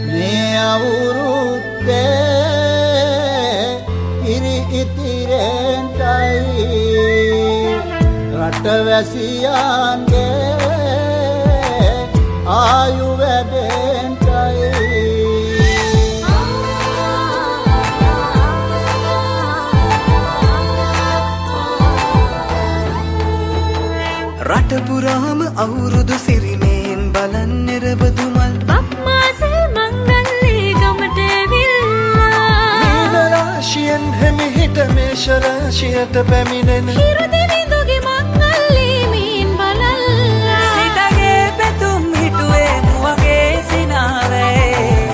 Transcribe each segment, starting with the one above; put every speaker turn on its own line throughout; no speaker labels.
මේ අවුරුද්දේ ඉරි ඉතිරෙන්ටයි රටවැසියන්ගේ ආයු වැඩෙන්ටයි
රට පුරාම අවුරුදු සිරිමෙන් බලන් නිරබදුමල්
බක්මාසේ මංගල්ලේ ගමට ඇවිල්ලා
නීල රාශියෙන් හැමිහිට මේෂ රාශියට පැමිණෙන
හිරදිවිඳුගේ මංගල්ලේ මීන් බලල්ලා
සිතගේ පැතුම් හිටුවේ මුවගේ සිනාවේ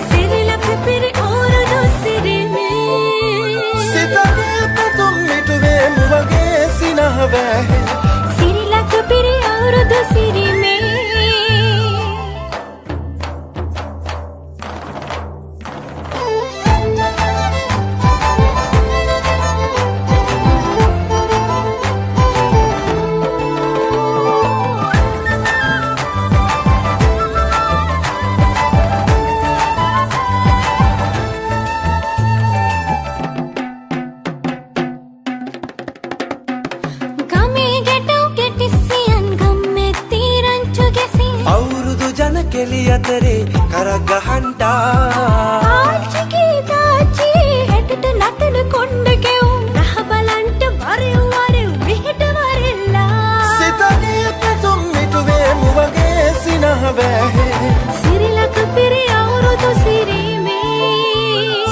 සිරිලක පිරි අවුරුදු සිරිමේ
සිතගේ පැතුම් හිටුවේ මුවගේ සිනාවේ
සිරිලක පිරි අවුරුදු සිරිමේ
කෙලි අතරේ කරක් ගහන්ටා
ආච්චිගේ තාච්චි හෙටට නටන කොණ්ඩ කෙවුම් රහ බලන්ට වරෙව් වරෙව් මෙහෙට වරෙල්ලා
සිතගේ පැතුම් මිටුවේ මුවගේ සිනහවැ
සිරිලක පිරි අවුරුදු සිරිමේ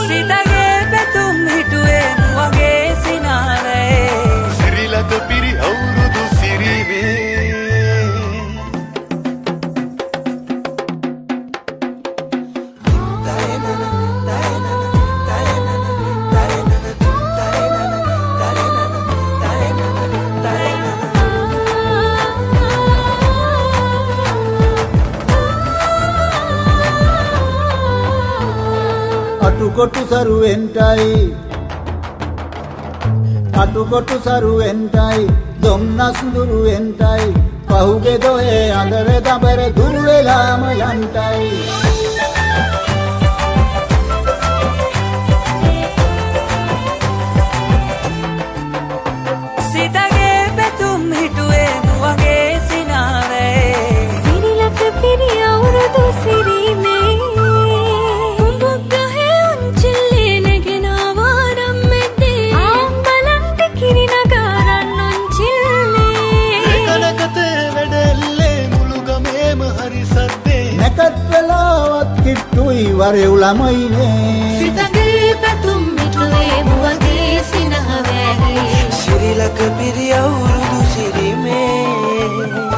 සිතගේ පැතුම් හිටුවේ මුවගේ සිනාවේ
සිරිලක පිරි අවුරුදු සිරිමේ
අටුකොටු සරුවෙන්ටයි දොම්නස් දුරුවෙන්ටයි පහුගේ දොහේ අඳර දබර දුරු වෙලාම යන්ටයි
සිතගේ පැතුම් හිටුවේ මුවගේ සිනාවේ
සිරිලක පිරි අවුරුදු සිරිමේ
නැකත් වෙලාවත් කිට්ටුයි වරෙව් ළමයිනේ
සිතගේ පැතුම් මිටුවේ මුවගේ සිනහ වැගේ
සිරිලක පිරි අවුරුදු සිරිමේ